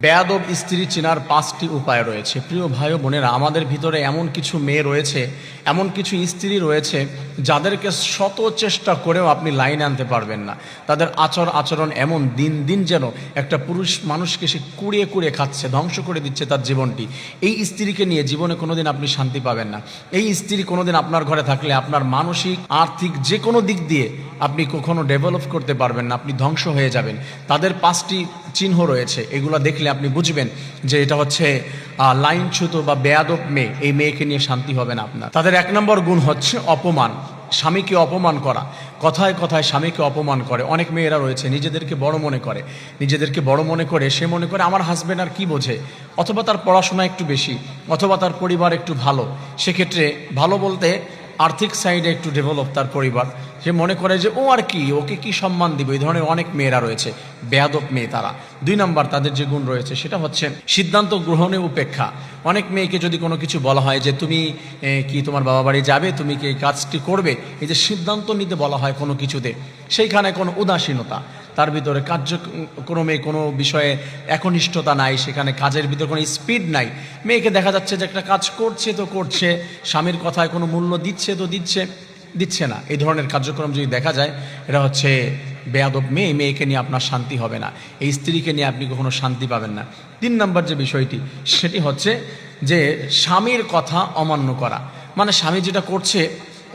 বেয়াদব স্ত্রী চেনার 5টি উপায় রয়েছে। প্রিয় ভাই ও বোনেরা, আমাদের ভিতরে এমন কিছু মেয়ে রয়েছে, এমন কিছু স্ত্রী রয়েছে যাদেরকে শত চেষ্টা করেও আপনি লাইনে আনতে পারবেন না। তাদের আচরণ এমন, দিন দিন যেন একটা পুরুষ মানুষকে সে কুড়িয়ে কুড়িয়ে খাচ্ছে, ধ্বংস করে দিচ্ছে তার জীবনটি। এই স্ত্রীকে নিয়ে জীবনে কোনোদিন আপনি শান্তি পাবেন না। এই স্ত্রী কোনোদিন আপনার ঘরে থাকলে আপনার মানসিক, আর্থিক যে কোনো দিক দিয়ে আপনি কখনো ডেভেলপ করতে পারবেন না, আপনি ধ্বংস হয়ে যাবেন। তাদের 5টি চিহ্ন রয়েছে, এগুলো দেখলে আপনি বুঝবেন যে এটা হচ্ছে লাইনচ্যুত বা বেয়াদব মেয়ে। এই মেয়েকে নিয়ে শান্তি হবে না আপনার। তাদের 1 নম্বর গুণ হচ্ছে অপমান, স্বামীকে অপমান করা। কথায় কথায় স্বামীকে অপমান করে। অনেক মেয়েরা রয়েছে নিজেদেরকে বড় মনে করে, সে মনে করে আমার হাজবেন্ড আর কি বোঝে, অথবা তার পড়াশোনা একটু বেশি, অথবা তার পরিবার একটু ভালো। সেক্ষেত্রে ভালো বলতে আর্থিক সাইডে একটু ডেভেলপ তার পরিবার, সে মনে করে যে ও আর কি, ওকে কি সম্মান দিব। এই ধরনের অনেক মেয়েরা রয়েছে, বেয়াদব মেয়ে তারা। 2 নম্বর তাদের যে গুণ রয়েছে সেটা হচ্ছে সিদ্ধান্ত গ্রহণে উপেক্ষা। অনেক মেয়েকে যদি কোনো কিছু বলা হয় যে তুমি কি তোমার বাবা বাড়ি যাবে, তুমি কি এই কাজটি করবে, এই যে সিদ্ধান্ত নিতে বলা হয় কোনো কিছুতে, সেইখানে কোনো উদাসীনতা, তার ভিতরে কার্যক্রমে কোনো বিষয়ে একনিষ্ঠতা নাই, সেখানে কাজের ভিতরে কোনো স্পিড নাই। মেয়েকে দেখা যাচ্ছে যে একটা কাজ করছে তো করছে, স্বামীর কথায় কোনো মূল্য দিচ্ছে তো দিচ্ছে না। এই ধরনের কার্যক্রম যদি দেখা যায়, এটা হচ্ছে বেয়াদব মেয়ে। মেয়েকে নিয়ে আপনার শান্তি হবে না, এই স্ত্রীকে নিয়ে আপনি কখনো শান্তি পাবেন না। 3 নম্বর যে বিষয়টি, সেটি হচ্ছে যে স্বামীর কথা অমান্য করা। মানে স্বামী যেটা করছে,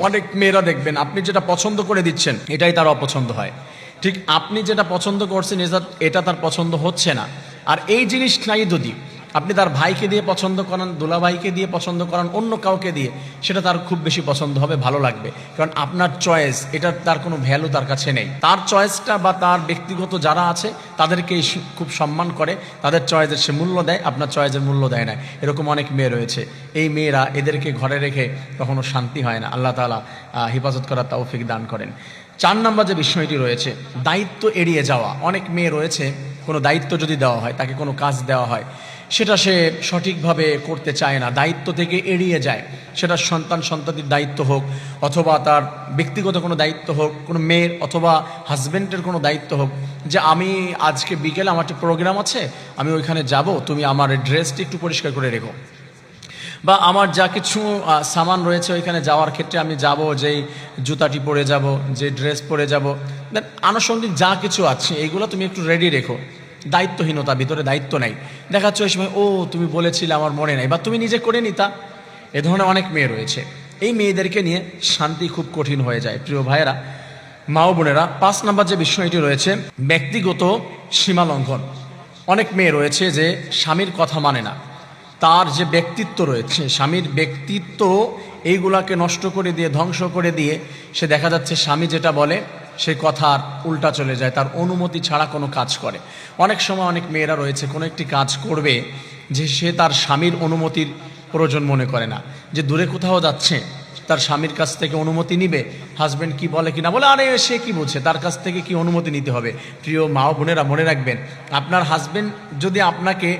অনেক মেয়েরা দেখবেন আপনি যেটা পছন্দ করে দিচ্ছেন এটাই তার অপছন্দ হয়, ঠিক আপনি যেটা পছন্দ করছেন এটা তার পছন্দ হচ্ছে না। আর এই জিনিসটাই যদি আপনি তার ভাইকে দিয়ে পছন্দ করান, দুলাভাইকে দিয়ে পছন্দ করান, অন্য কাউকে দিয়ে, সেটা তার খুব বেশি পছন্দ হবে, ভালো লাগবে। কারণ আপনার চয়েস, এটার তার কোনো ভ্যালু তার কাছে নেই। তার চয়েসটা বা তার ব্যক্তিগত যারা আছে তাদেরকে খুব সম্মান করে, তাদের চয়েসের সে মূল্য দেয়, আপনার চয়েসের মূল্য দেয় না। এরকম অনেক মেয়ে রয়েছে। এই মেয়েরা, এদেরকে ঘরে রেখে কখনো শান্তি হয় না। আল্লাহ তাআলা হেফাজত করার তৌফিক দান করেন। 4 নম্বর যে বিষয়টি রয়েছে, দায়িত্ব এড়িয়ে যাওয়া। অনেক মেয়ে রয়েছে, কোনো দায়িত্ব যদি দেওয়া হয়, তাকে কোনো কাজ দেওয়া হয়, সেটা সে সঠিকভাবে করতে চায় না, দায়িত্ব থেকে এড়িয়ে যায়। সেটা সন্তানটির দায়িত্ব হোক, অথবা তার ব্যক্তিগত কোনো দায়িত্ব হোক, কোনো মেয়ের অথবা হাজব্যান্ডের কোনো দায়িত্ব হোক, যে আমি আজকে বিকেলে আমার একটা প্রোগ্রাম আছে, আমি ওইখানে যাব, তুমি আমার ড্রেসটি একটু পরিষ্কার করে রেখো। বা আমার যা কিছু সামান রয়েছে ওইখানে যাওয়ার ক্ষেত্রে আমি যাব, যেই জুতাটি পরে যাব, যে ড্রেস পরে যাব, আনুষঙ্গিক যা কিছু আছে এইগুলো তুমি একটু রেডি রেখো। দায়িত্বহীনতা, ভিতরে দায়িত্ব নাই, দেখাচ্ছ ওই সময় ও তুমি বলেছিলে আমার মনে নাই, বা তুমি নিজে করে নিতা। এ ধরনের অনেক মেয়ে রয়েছে। এই মেয়েদেরকে নিয়ে শান্তি খুব কঠিন হয়ে যায়। প্রিয় ভাইয়েরা, মা ও বোনেরা, 5 নম্বর যে বিষয়টি রয়েছে, ব্যক্তিগত সীমা লঙ্ঘন। অনেক মেয়ে রয়েছে যে স্বামীর কথা মানে না, তার যে ব্যক্তিত্ব রয়েছে, স্বামীর ব্যক্তিত্ব, এইগুলাকে নষ্ট করে দিয়ে, ধ্বংস করে দিয়ে, সে দেখা যাচ্ছে স্বামী যেটা বলে সে কথার উল্টা চলে যায়, তার অনুমতি ছাড়া কোনো কাজ করে। অনেক সময় অনেক মেয়েরা রয়েছে, কোনো একটি কাজ করবে যে সে তার স্বামীর অনুমতির প্রয়োজন মনে করে না, যে দূরে কোথাও যাচ্ছে তার স্বামীর কাছ থেকে অনুমতি নিবে, হাজব্যান্ড কি বলে কি না বলে, আরে সে কি বলছে, তার কাছ থেকে কি অনুমতি নিতে হবে। প্রিয় মা ও বোনেরা, মনে রাখবেন, আপনার হাজব্যান্ড যদি আপনাকে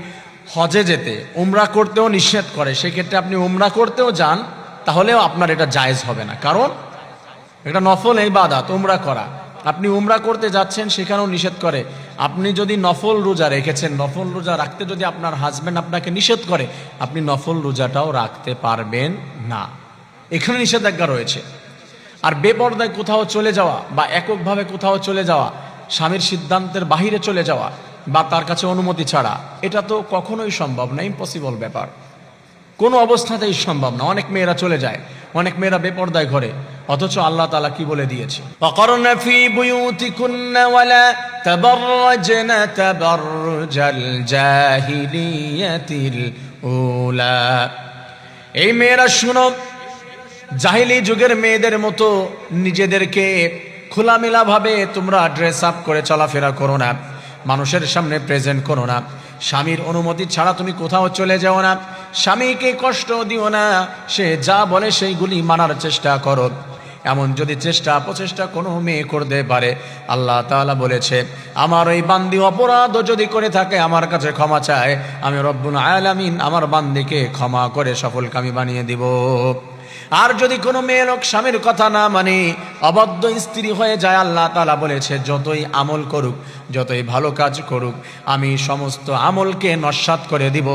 হজে যেতে, উমরা করতেও নিষেধ করে, সেক্ষেত্রে আপনি উমরা করতেও যান, তাহলেও আপনার এটা জায়েজ হবে না। কারণ এটা নফল ইবাদত, উমরা করা। আপনি উমরা করতে যাচ্ছেন, সেখানেও নিষেধ করে। আপনি যদি নফল রোজা রেখেছেন, নফল রোজা রাখতে যদি আপনার হাজব্যান্ড আপনাকে নিষেধ করে, আপনি নফল রোজাটাও রাখতে পারবেন না। এখানে নিষেধাজ্ঞা রয়েছে। আর বেপরদায় কোথাও চলে যাওয়া বা এককভাবে কোথাও চলে যাওয়া, স্বামীর সিদ্ধান্তের বাহিরে চলে যাওয়া বা তার কাছে অনুমতি ছাড়া, এটা তো কখনোই সম্ভব না, ইম্পসিবল ব্যাপার, কোনো অবস্থাতেই সম্ভব না। অনেক মেয়েরা চলে যায়, অনেক মেয়েরা বেপরদায় ঘরে, অথচ আল্লাহ তাআলা কি বলে দিয়েছে, ওয়াকরনা ফি বুয়ুতিকুন্না ওয়ালা তাবাররাজনা তাবাররুজাল জাহিলিয়াতিল উলা। এই মেয়েরা শুনো, জাহিলি যুগের মেয়েদের মতো নিজেদেরকে খোলামেলাভাবে তোমরা ড্রেস আপ করে চলাফেরা করো না, মানুষের সামনে প্রেজেন্ট করো না, স্বামীর অনুমতি ছাড়া তুমি কোথাও চলে যাও না, স্বামীকে কষ্ট দিও না, সে যা বলে সেইগুলি মানার চেষ্টা করো। এমন যদি প্রচেষ্টা কোনো মেয়ে করতে পারে, আল্লাহ তাআলা বলেছে, আমার ওই বান্দি অপরাধ যদি করে থাকে আমার কাছে ক্ষমা চায়, আমি রব্বুল আলামিন আমার বান্দিকে ক্ষমা করে সফলকামী বানিয়ে দিব। আর যদি কোনো মেয়ে লোক স্বামীর কথা না মানে অবাধ্য স্ত্রী হয়ে যায়, আল্লাহ তাআলা বলেছে যতই আমল করুক, যতই ভালো কাজ করুক, আমি সমস্ত আমলকে নস্যাৎ করে দিব।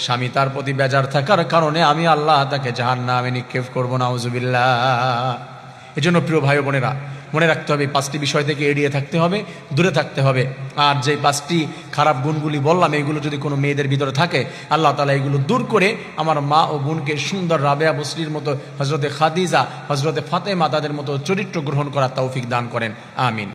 স্বামী তার প্রতি বেজার থাকার কারণে আমি আল্লাহ তাকে জাহান্নামে নিক্ষেপ করব, নাউজুবিল্লাহ। এজন্য প্রিয় ভাই বোনেরা, মনে রাখতে হবে 5টি বিষয় থেকে এড়িয়ে থাকতে হবে, দূরে থাকতে হবে। আর যে 5টি খারাপ গুণগুলি বললাম, এইগুলো যদি কোনো মেয়েদের ভিতরে থাকে, আল্লাহ তাআলা এগুলো দূর করে আমার মা ও বোনকে সুন্দর রাবেয়া বসরির মতো, হযরতে খাদিজা, হযরতে ফাতেমা তাদের মতো চরিত্র গ্রহণ করার তৌফিক দান করেন, আমিন।